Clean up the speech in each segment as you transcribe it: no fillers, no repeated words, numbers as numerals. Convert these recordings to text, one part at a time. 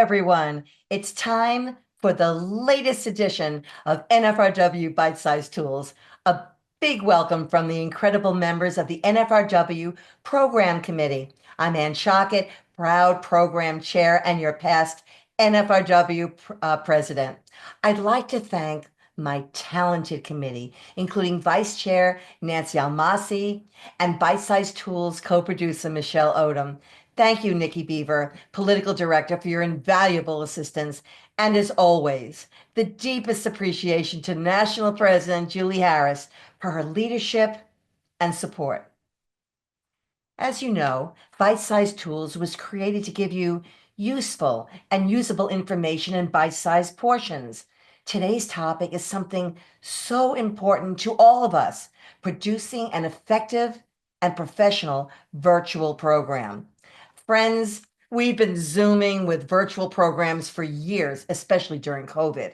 everyone. It's time for the latest edition of NFRW Bite Size Tools. A big welcome from the incredible members of the NFRW Program Committee. I'm Ann Shockett, proud program chair and your past NFRW president. I'd like to thank my talented committee, including Vice Chair Nancy Almasi and Bite Size Tools co-producer Michelle Odom. Thank you, Nikki Beaver, Political Director, for your invaluable assistance. And as always, the deepest appreciation to National President Julie Harris for her leadership and support. As you know, Bite Size Tools was created to give you useful and usable information in bite-sized portions. Today's topic is something so important to all of us, producing an effective and professional virtual program. Friends, we've been Zooming with virtual programs for years, especially during COVID.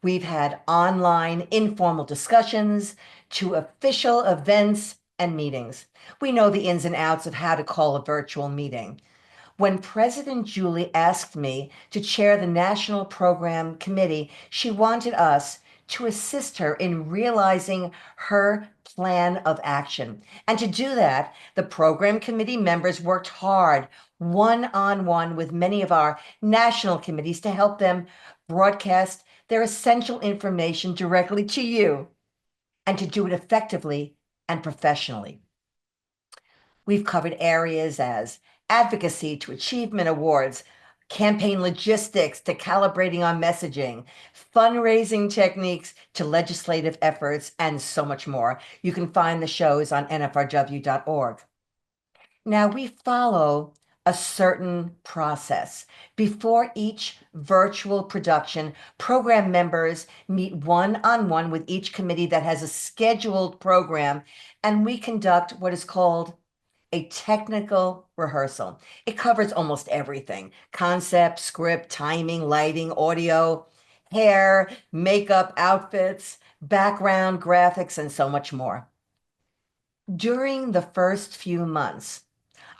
We've had online informal discussions to official events and meetings. We know the ins and outs of how to call a virtual meeting. When President Julie asked me to chair the National Program Committee, she wanted us to assist her in realizing her plan of action. And to do that, the program committee members worked hard one-on-one with many of our national committees to help them broadcast their essential information directly to you and to do it effectively and professionally. We've covered areas as advocacy to achievement awards, campaign logistics to calibrating our messaging, fundraising techniques to legislative efforts, and so much more. You can find the shows on nfrw.org. Now, we follow a certain process. Before each virtual production, program members meet one-on-one with each committee that has a scheduled program, and we conduct what is called a technical rehearsal. It covers almost everything: concept, script, timing, lighting, audio, hair, makeup, outfits, background, graphics, and so much more. During the first few months,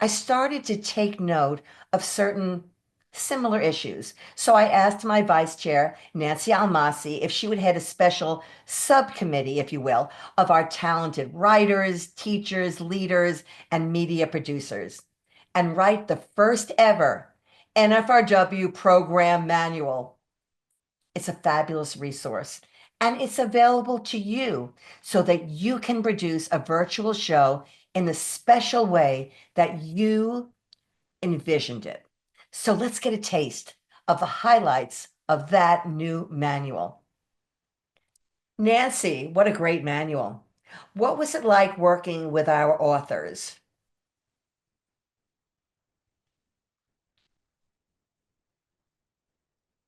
I started to take note of certain similar issues. So I asked my vice chair, Nancy Almasi, if she would head a special subcommittee, if you will, of our talented writers, teachers, leaders, and media producers, and write the first ever NFRW program manual. It's a fabulous resource, and it's available to you so that you can produce a virtual show in the special way that you envisioned it. So let's get a taste of the highlights of that new manual. Nancy, what a great manual. What was it like working with our authors?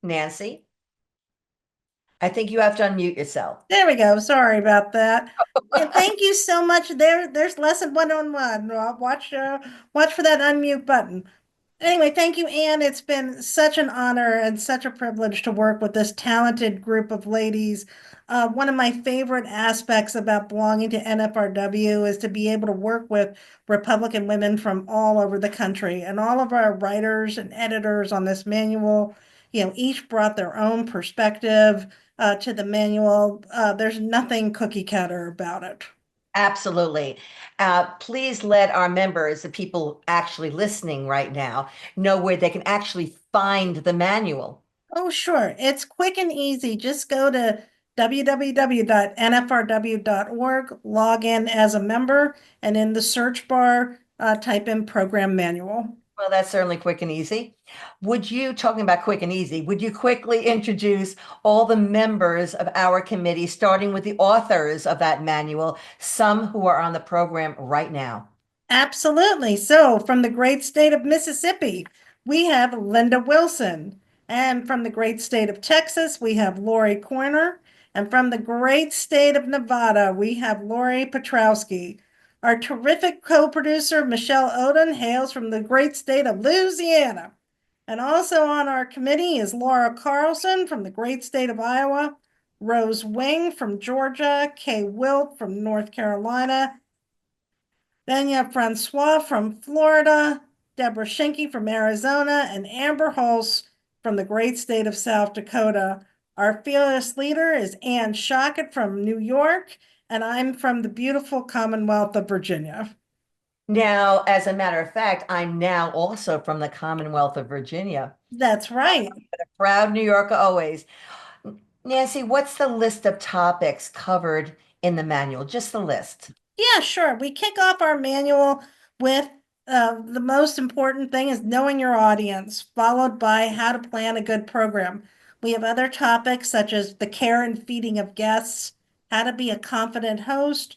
Nancy, I think you have to unmute yourself. There we go. Sorry about that. And thank you so much. There's lesson 101. Watch for that unmute button. Anyway, thank you, Anne. It's been such an honor and such a privilege to work with this talented group of ladies. One of my favorite aspects about belonging to NFRW is to be able to work with Republican women from all over the country. And all of our writers and editors on this manual, each brought their own perspective to the manual. There's nothing cookie cutter about it. Absolutely. Please let our members, the people actually listening right now, know where they can actually find the manual. Oh, sure. It's quick and easy. Just go to www.nfrw.org, log in as a member, and in the search bar, type in program manual. Well, that's certainly quick and easy. Talking about quick and easy, would you quickly introduce all the members of our committee, starting with the authors of that manual, some who are on the program right now? Absolutely. So, from the great state of Mississippi, we have Linda Wilson. And from the great state of Texas, we have Lori Corner. And from the great state of Nevada, we have Lori Petrowski. Our terrific co-producer, Michelle Odom, hails from the great state of Louisiana. And also on our committee is Laura Carlson from the great state of Iowa, Rose Wing from Georgia, Kay Wilt from North Carolina, then you have Francois from Florida, Deborah Schenke from Arizona, and Amber Hulse from the great state of South Dakota. Our fearless leader is Ann Shockett from New York, and I'm from the beautiful Commonwealth of Virginia. Now, as a matter of fact, I'm now also from the Commonwealth of Virginia. That's right. Proud New Yorker always. Nancy, what's the list of topics covered in the manual? Just the list. Yeah, sure. We kick off our manual with the most important thing is knowing your audience, followed by how to plan a good program. We have other topics such as the care and feeding of guests, how to be a confident host,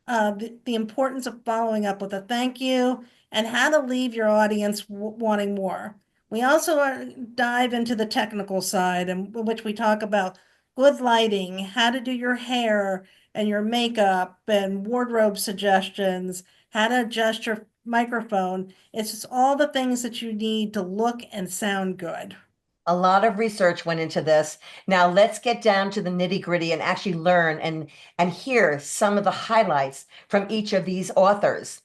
the importance of following up with a thank you, and how to leave your audience wanting more. We also dive into the technical side, in which we talk about good lighting, how to do your hair and your makeup, and wardrobe suggestions, how to adjust your microphone. It's just all the things that you need to look and sound good. A lot of research went into this. Now let's get down to the nitty-gritty and actually learn and hear some of the highlights from each of these authors.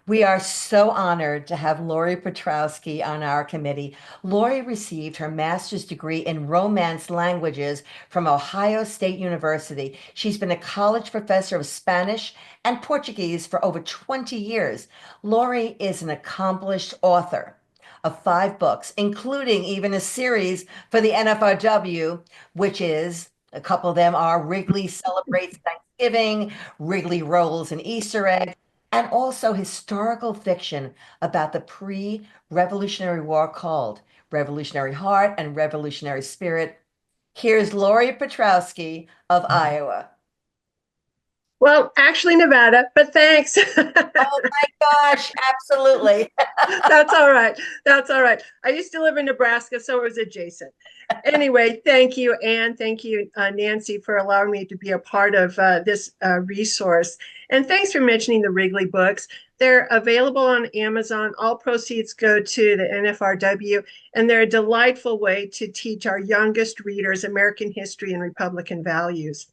We are so honored to have Lori Petrowski on our committee. Lori received her master's degree in Romance languages from Ohio State University. She's been a college professor of Spanish and Portuguese for over 20 years. Lori is an accomplished author of 5 books, including even a series for the NFRW, which is a couple of them are Wrigley Celebrates Thanksgiving, Wrigley Rolls an Easter Egg, and also historical fiction about the pre-Revolutionary War called Revolutionary Heart and Revolutionary Spirit. Here's Lori Petrowski of Iowa. Well, actually Nevada, but thanks. Oh my gosh, absolutely. That's all right. That's all right. I used to live in Nebraska, so it was adjacent. Anyway, thank you, Anne. Thank you, Nancy, for allowing me to be a part of this resource. And thanks for mentioning the Wrigley books. They're available on Amazon. All proceeds go to the NFRW, and they're a delightful way to teach our youngest readers American history and Republican values.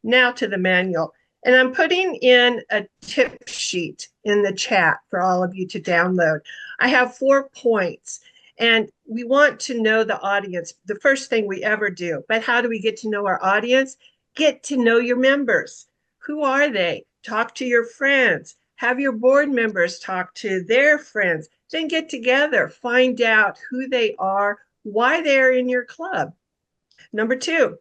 Now to the manual. And I'm putting in a tip sheet in the chat for all of you to download. I have 4 points, and we want to know the audience, the first thing we ever do. But how do we get to know our audience? Get to know your members. Who are they? Talk to your friends. Have your board members talk to their friends. Then get together, find out who they are, why they're in your club. Number 2,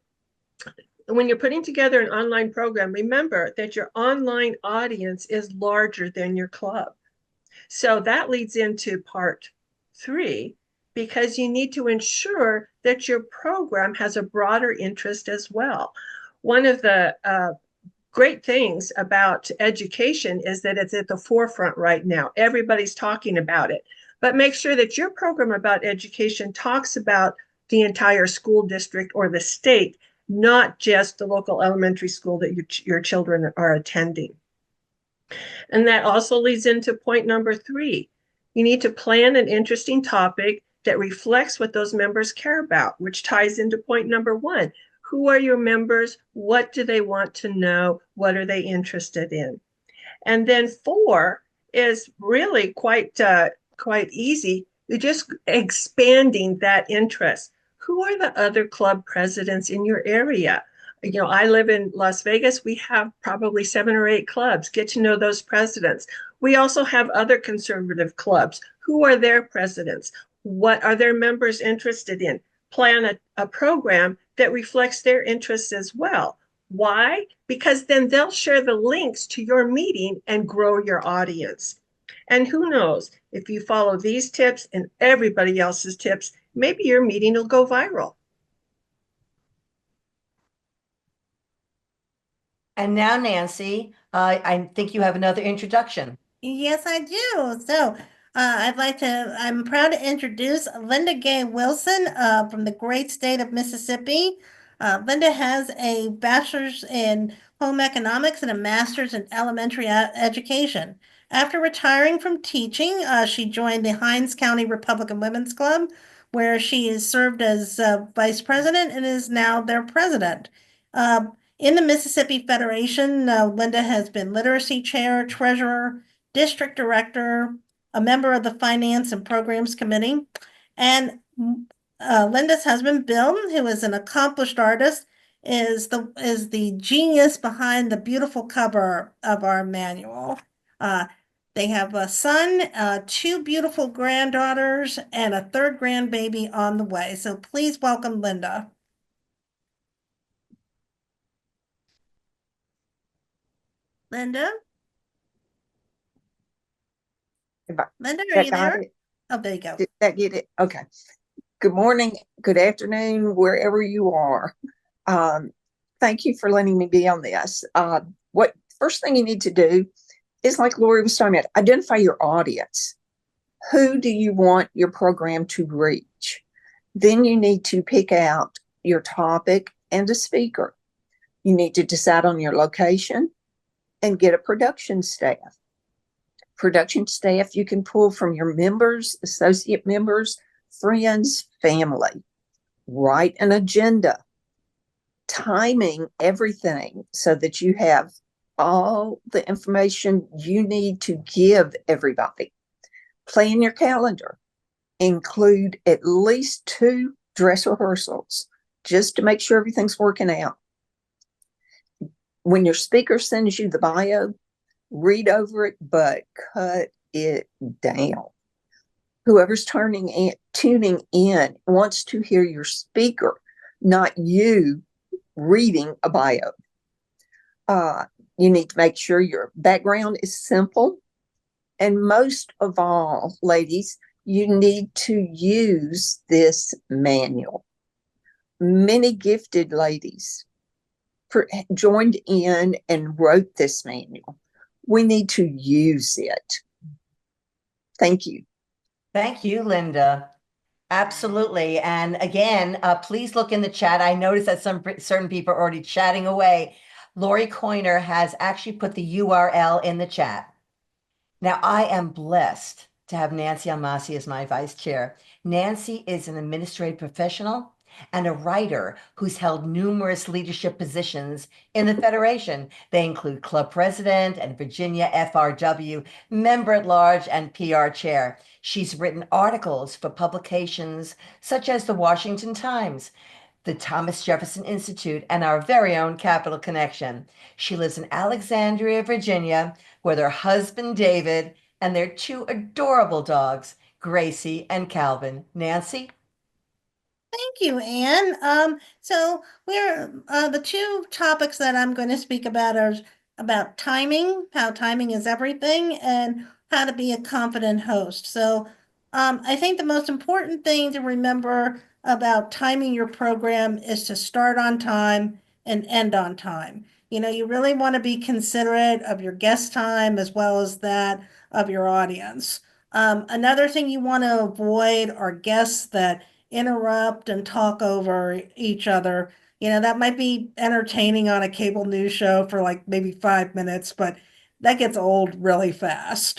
when you're putting together an online program, remember that your online audience is larger than your club. So that leads into part 3, because you need to ensure that your program has a broader interest as well. One of the great things about education is that it's at the forefront right now. Everybody's talking about it. But make sure that your program about education talks about the entire school district or the state, not just the local elementary school that your children are attending. And that also leads into point number 3. You need to plan an interesting topic that reflects what those members care about, which ties into point number 1. Who are your members? What do they want to know? What are they interested in? And then 4 is really quite easy. You're just expanding that interest. Who are the other club presidents in your area? You know, I live in Las Vegas. We have probably 7 or 8 clubs. Get to know those presidents. We also have other conservative clubs. Who are their presidents? What are their members interested in? Plan a program that reflects their interests as well. Why? Because then they'll share the links to your meeting and grow your audience. And who knows, if you follow these tips and everybody else's tips, maybe your meeting will go viral. And now, Nancy, I think you have another introduction. Yes, I do. So I'm proud to introduce Linda Gay Wilson from the great state of Mississippi. Linda has a bachelor's in home economics and a master's in elementary education. After retiring from teaching, she joined the Hinds County Republican Women's Club, where she has served as vice president and is now their president. In the Mississippi Federation, Linda has been literacy chair, treasurer, district director, a member of the Finance and Programs Committee. And Linda's husband, Bill, who is an accomplished artist, is the genius behind the beautiful cover of our manual. They have a son, two beautiful granddaughters, and a third grandbaby on the way. So please welcome Linda. Linda? Linda, are you there? Oh, there you go. Did that get it? Okay. Good morning, good afternoon, wherever you are. Thank you for letting me be on this. What first thing you need to do is, like Lori was talking about, identify your audience. Who do you want your program to reach? Then you need to pick out your topic and a speaker. You need to decide on your location and get a production staff. Production staff you can pull from your members, associate members, friends, family. Write an agenda, timing everything so that you have all the information you need to give everybody. Plan your calendar. Include at least 2 dress rehearsals just to make sure everything's working out. When your speaker sends you the bio, read over it, but cut it down. Whoever's tuning in wants to hear your speaker, not you reading a bio. You need to make sure your background is simple. And most of all, ladies, you need to use this manual. Many gifted ladies joined in and wrote this manual. We need to use it. Thank you. Thank you, Linda. Absolutely. And again, please look in the chat. I noticed that some certain people are already chatting away. Lori Coiner has actually put the URL in the chat. Now, I am blessed to have Nancy Almasi as my vice chair. Nancy is an administrative professional and a writer who's held numerous leadership positions in the Federation. They include club president and Virginia FRW, member at large, and PR chair. She's written articles for publications such as the Washington Times, the Thomas Jefferson Institute, and our very own Capital Connection. She lives in Alexandria, Virginia, with her husband, David, and their 2 adorable dogs, Gracie and Calvin. Nancy? Thank you, Anne. So we're the 2 topics that I'm going to speak about are about timing, how timing is everything, and how to be a confident host. So I think the most important thing to remember about timing your program is to start on time and end on time. You really want to be considerate of your guest time as well as that of your audience. Another thing you want to avoid are guests that interrupt and talk over each other. That might be entertaining on a cable news show for like maybe 5 minutes, but that gets old really fast.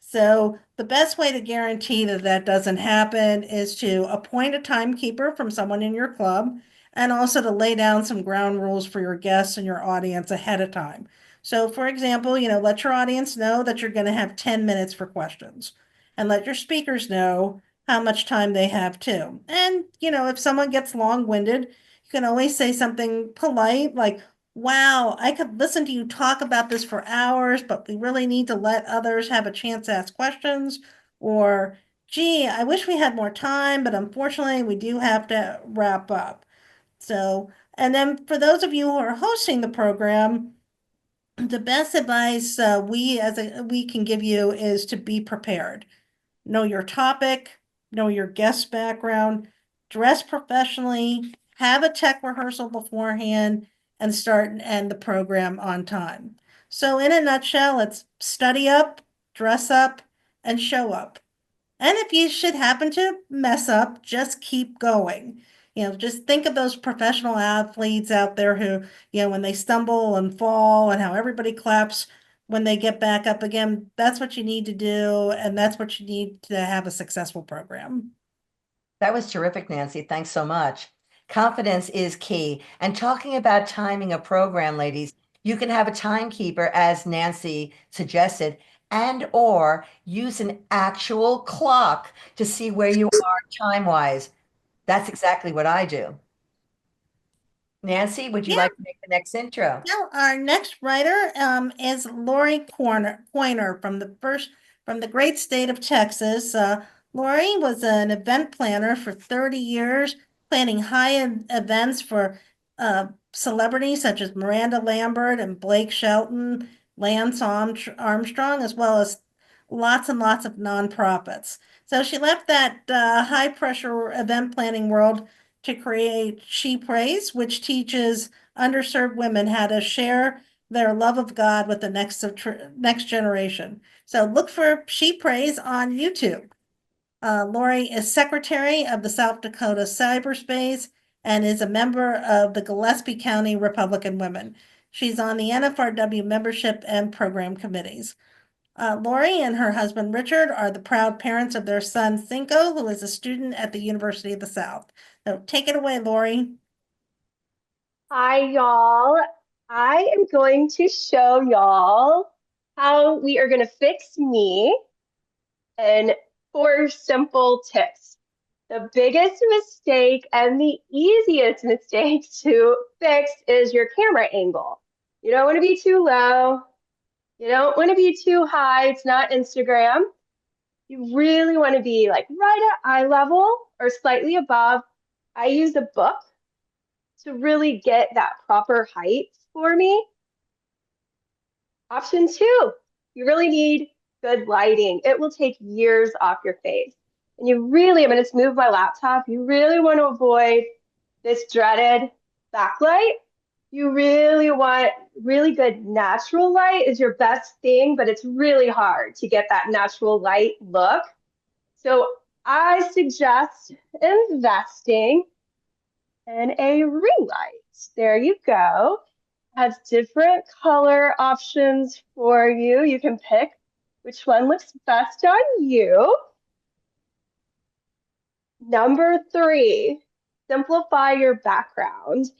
So the best way to guarantee that that doesn't happen is to appoint a timekeeper from someone in your club, and also to lay down some ground rules for your guests and your audience ahead of time. So for example, let your audience know that you're going to have 10 minutes for questions, and let your speakers know how much time they have too. And, if someone gets long-winded, you can always say something polite like, wow, I could listen to you talk about this for hours, but we really need to let others have a chance to ask questions. Or, gee, I wish we had more time, but unfortunately we do have to wrap up. So, and then for those of you who are hosting the program, the best advice we can give you is to be prepared. Know your topic, know your guest background, dress professionally, have a tech rehearsal beforehand, and start and end the program on time. So in a nutshell, it's study up, dress up, and show up. And if you should happen to mess up, just keep going. Just think of those professional athletes out there who, when they stumble and fall and how everybody claps when they get back up again. That's what you need to do, and that's what you need to have a successful program. That was terrific, Nancy. Thanks so much. Confidence is key. And talking about timing a program, ladies, you can have a timekeeper, as Nancy suggested, and or use an actual clock to see where you are time-wise. That's exactly what I do. Nancy, would you Yeah. like to make the next intro? Now, our next writer is Lori Pointer from the great state of Texas. Lori was an event planner for 30 years, planning events for celebrities such as Miranda Lambert and Blake Shelton, Lance Armstrong, as well as lots and lots of nonprofits. So she left that high pressure event planning world to create She Prays, which teaches underserved women how to share their love of God with the next generation. So look for She Prays on YouTube. Lori is secretary of the South Dakota Cyberspace and is a member of the Gillespie County Republican Women. She's on the NFRW membership and program committees. Lori and her husband Richard are the proud parents of their son Cinco, who is a student at the University of the South. So take it away, Lori. Hi, y'all. I am going to show y'all how we are going to fix me in 4 simple tips. The biggest mistake and the easiest mistake to fix is your camera angle. You don't want to be too low. You don't want to be too high. It's not Instagram. You really want to be like right at eye level or slightly above. I use a book to really get that proper height for me. Option 2, you really need good lighting. It will take years off your face. And you really, I'm going to move my laptop. You really want to avoid this dreaded backlight. You really want really good natural light is your best thing, but it's really hard to get that natural light look. So I suggest investing in a ring light. There you go. Has different color options for you. You can pick which one looks best on you. Number 3, simplify your background.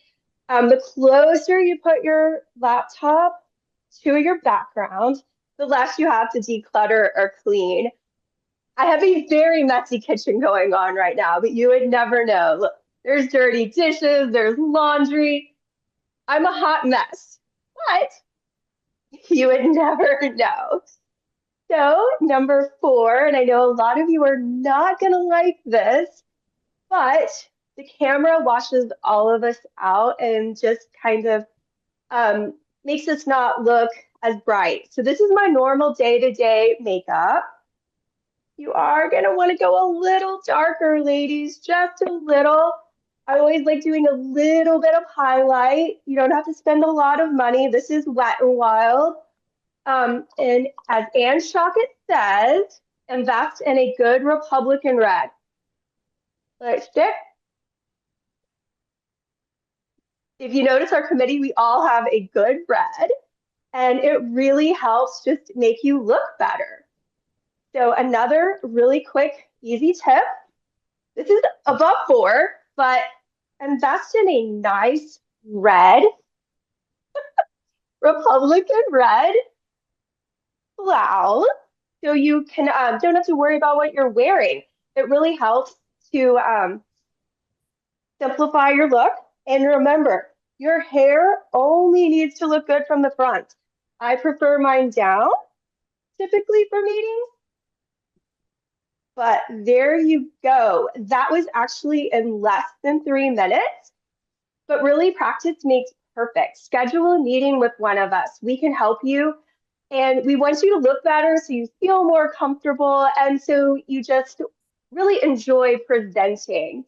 The closer you put your laptop to your background, the less you have to declutter or clean. I have a very messy kitchen going on right now, but you would never know. Look, there's dirty dishes, there's laundry. I'm a hot mess, but you would never know. So, number 4, and I know a lot of you are not going to like this, but the camera washes all of us out and just kind of makes us not look as bright. So this is my normal day-to-day makeup. You are going to want to go a little darker, ladies, just a little. I always like doing a little bit of highlight. You don't have to spend a lot of money. This is Wet n Wild. And as Anne Shockett says, invest in a good Republican red. Lipstick. If you notice our committee, we all have a good red, and it really helps just make you look better. So another really quick, easy tip. This is above 4, but invest in a nice red, Republican red blouse, so you can don't have to worry about what you're wearing. It really helps to simplify your look. And remember, your hair only needs to look good from the front. I prefer mine down, typically for meetings. But there you go. That was actually in less than 3 minutes. But really, practice makes perfect. Schedule a meeting with one of us. We can help you. And we want you to look better so you feel more comfortable and so you just really enjoy presenting.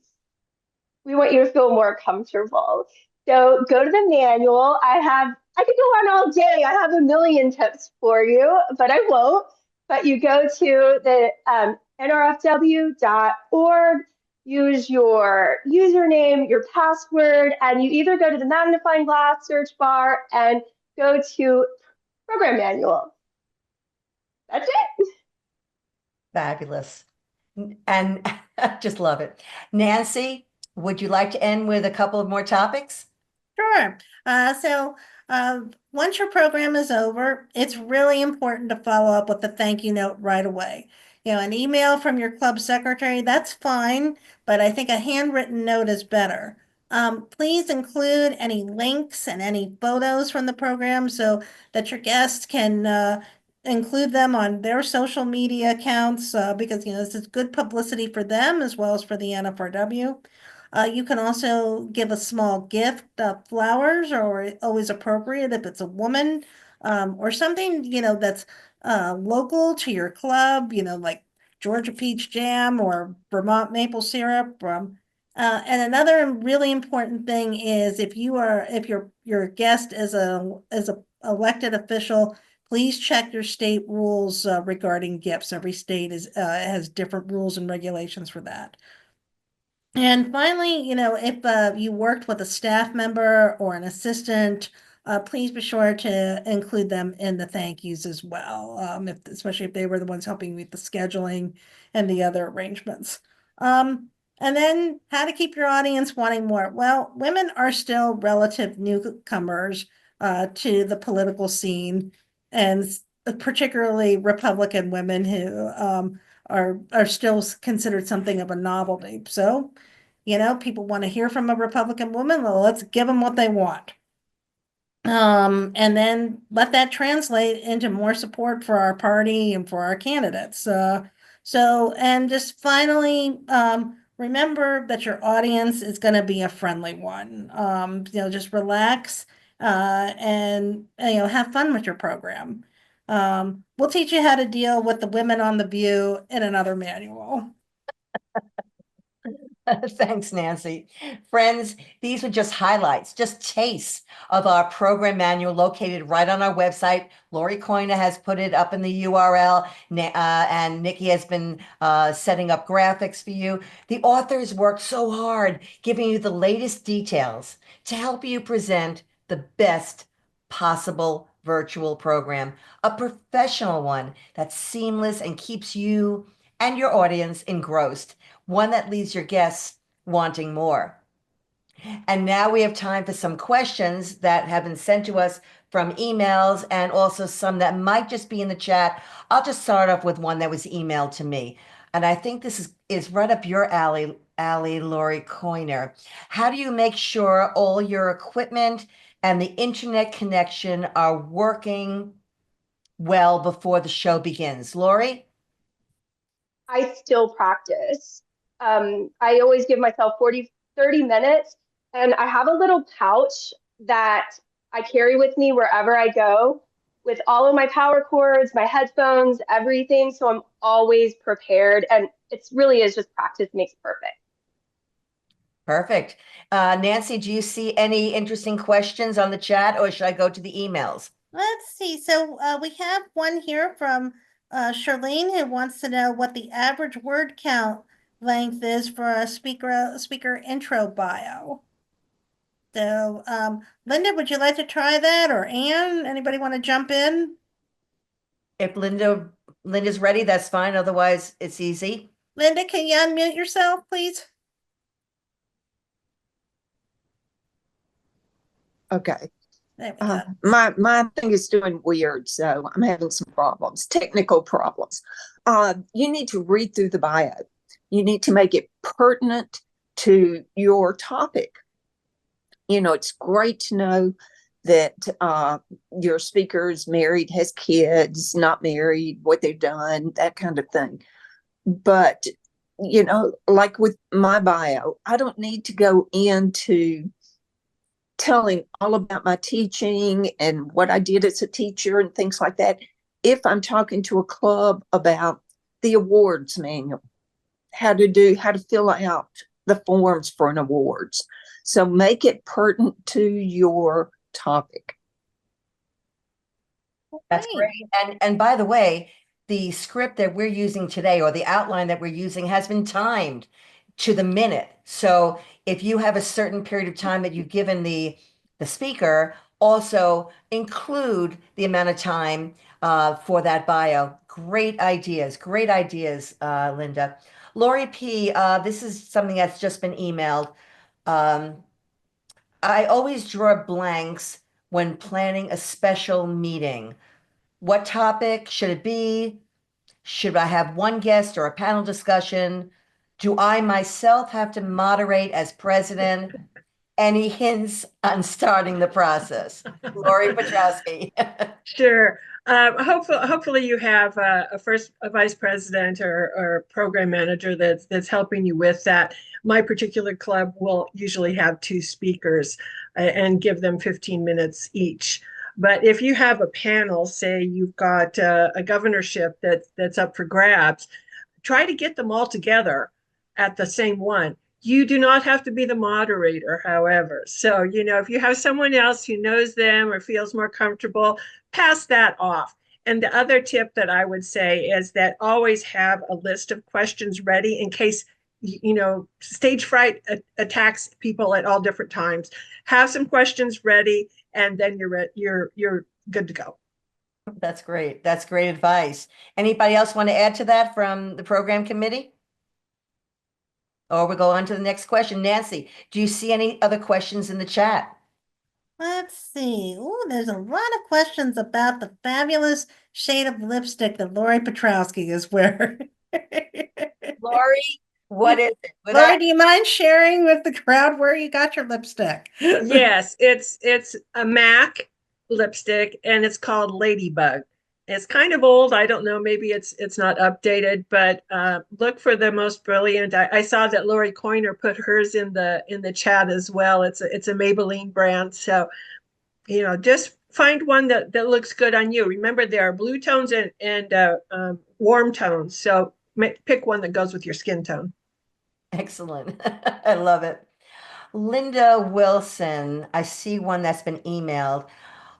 We want you to feel more comfortable. So go to the manual. I could go on all day. I have a million tips for you, but I won't. But you go to the nrfw.org, use your username, your password, and you either go to the magnifying glass search bar and go to program manual. That's it. Fabulous. And I just love it. Nancy, would you like to end with a couple of more topics? Sure. Once your program is over, it's really important to follow up with a thank you note right away. an email from your club secretary, that's fine, but I think a handwritten note is better. Please include any links and any photos from the program so that your guests can include them on their social media accounts because this is good publicity for them as well as for the NFRW. You can also give a small gift, flowers are always appropriate if it's a woman, or something, that's local to your club, like Georgia peach jam or Vermont maple syrup. And another really important thing is if your guest is a elected official, please check your state rules regarding gifts. Every state has different rules and regulations for that. And finally, if you worked with a staff member or an assistant, please be sure to include them in the thank yous as well, especially if they were the ones helping with the scheduling and the other arrangements. And then how to keep your audience wanting more. Well, women are still relative newcomers to the political scene, and particularly Republican women who are still considered something of a novelty. So, people want to hear from a Republican woman. Well, let's give them what they want. And then let that translate into more support for our party and for our candidates. And just finally, remember that your audience is going to be a friendly one. Just relax and have fun with your program. We'll teach you how to deal with the women on The View in another manual. Thanks, Nancy. Friends, these are just highlights, just tastes of our program manual located right on our website. Lori Coyna has put it up in the URL, and Nikki has been setting up graphics for you. The authors worked so hard giving you the latest details to help you present the best possible virtual program, a professional one that's seamless and keeps you and your audience engrossed, one that leaves your guests wanting more. And now we have time for some questions that have been sent to us from emails and also some that might just be in the chat. I'll just start off with one that was emailed to me. And I think this is right up your alley, Lori Coyner. How do you make sure all your equipment and the internet connection are working well before the show begins? Lori? I still practice. I always give myself 30 minutes, and I have a little pouch that I carry with me wherever I go with all of my power cords, my headphones, everything. So I'm always prepared. And it really is just practice makes perfect. Perfect. Nancy, do you see any interesting questions on the chat, or should I go to the emails? Let's see. So we have one here from Charlene who wants to know what the average word count length is for a speaker intro bio. So, Linda, would you like to try that, or Anne? Anybody want to jump in? If Linda's ready, that's fine. Otherwise, it's easy. Linda, can you unmute yourself, please? Okay. There we go. My thing is doing weird, so I'm having some problems, technical problems. You need to read through the bio. You need to make it pertinent to your topic. It's great to know that your speaker is married, has kids, not married, what they've done, that kind of thing. But, like with my bio, I don't need to go into telling all about my teaching and what I did as a teacher and things like that. If I'm talking to a club about the awards manual, how to fill out the forms for an awards. So make it pertinent to your topic. That's great. And by the way, the script that we're using today, or the outline that we're using, has been timed to the minute. So if you have a certain period of time that you've given the speaker, also include the amount of time for that bio. Great ideas, Linda. Lori P, this is something that's just been emailed. I always draw blanks when planning a special meeting. What topic should it be? Should I have one guest or a panel discussion? Do I myself have to moderate as president? Any hints on starting the process? Lori Petrowski. Sure. Hopefully you have a vice president or program manager that's helping you with that. My particular club will usually have two speakers and give them 15 minutes each. But if you have a panel, say you've got a governorship that's up for grabs, try to get them all together at the same one. You do not have to be the moderator, however. So, if you have someone else who knows them or feels more comfortable, pass that off. And the other tip that I would say is that always have a list of questions ready in case stage fright attacks people at all different times. Have some questions ready, and then you're good to go. That's great. That's great advice. Anybody else want to add to that from the program committee? Or we go on to the next question. Nancy, do you see any other questions in the chat? Let's see. Oh, there's a lot of questions about the fabulous shade of lipstick that Lori Petrowski is wearing. Lori, what is it? Lori, do you mind sharing with the crowd where you got your lipstick? Yes, it's a MAC lipstick and it's called Ladybug. It's kind of old. I don't know. Maybe it's not updated, but look for the most brilliant. I saw that Lori Coiner put hers in the chat as well. It's a Maybelline brand. So, just find one that looks good on you. Remember, there are blue tones and warm tones. So pick one that goes with your skin tone. Excellent. I love it. Linda Wilson, I see one that's been emailed.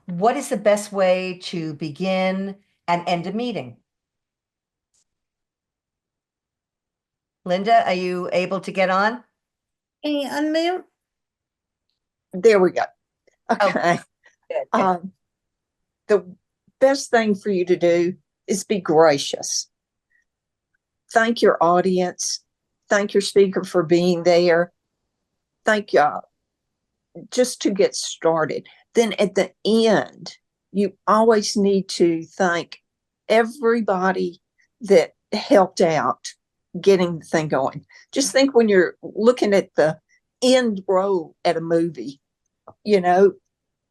What is the best way to begin and end a meeting? Linda, are you able to get on? Can you unmute? There we go. Okay. Good. The best thing for you to do is be gracious. Thank your audience. Thank your speaker for being there. Thank y'all. Just to get started. Then at the end, you always need to thank everybody that helped out getting the thing going. Just think when you're looking at the end row at a movie,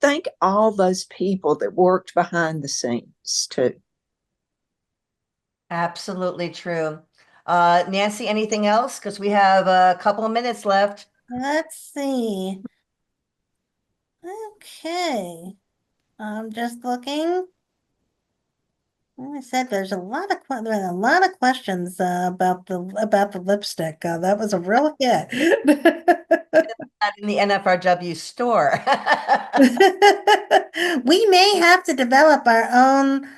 thank all those people that worked behind the scenes too. Absolutely true. Nancy, anything else? Because we have a couple of minutes left. Let's see. Okay. I'm just looking. Like I said, there's a lot of questions about the lipstick. That was a real hit. Not in the NFRW store. We may have to develop our own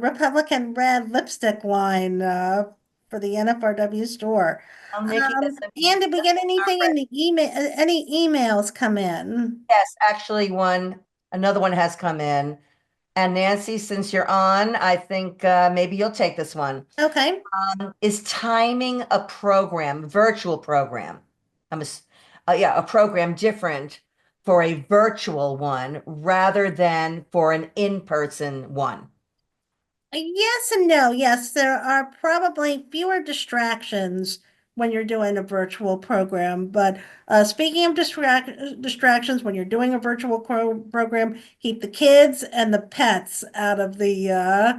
Republican red lipstick line for the NFRW store. Nikki, that's And did we get anything in the email? Any emails come in? Yes, actually another one has come in. And Nancy, since you're on, I think maybe you'll take this one. Okay. Is timing a program, virtual program? A program different for a virtual one rather than for an in-person one? Yes and no. Yes, there are probably fewer distractions when you're doing a virtual program. But speaking of distractions, when you're doing a virtual program, keep the kids and the pets out of the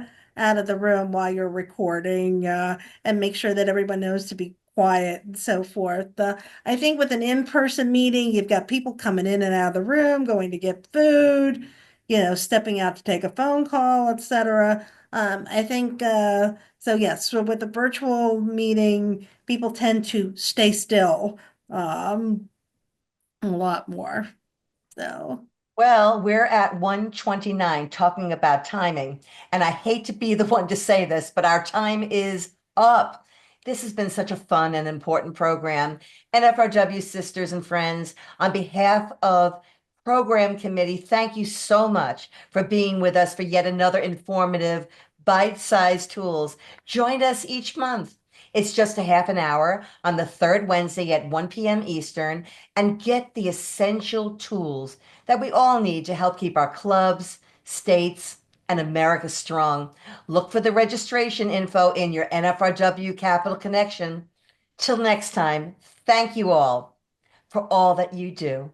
room while you're recording, and make sure that everyone knows to be quiet and so forth. I think with an in-person meeting, you've got people coming in and out of the room, going to get food, stepping out to take a phone call, etc. I think so. Yes, so with the virtual meeting, people tend to stay still a lot more. So Well, we're at 1:29 talking about timing, and I hate to be the one to say this, but our time is up. This has been such a fun and important program. NFRW sisters and friends, on behalf of Program Committee, thank you so much for being with us for yet another informative, bite-sized tools. Join us each month. It's just a half an hour on the third Wednesday at 1 p.m. Eastern, and get the essential tools that we all need to help keep our clubs, states, and America strong. Look for the registration info in your NFRW Capital Connection. Till next time, thank you all for all that you do.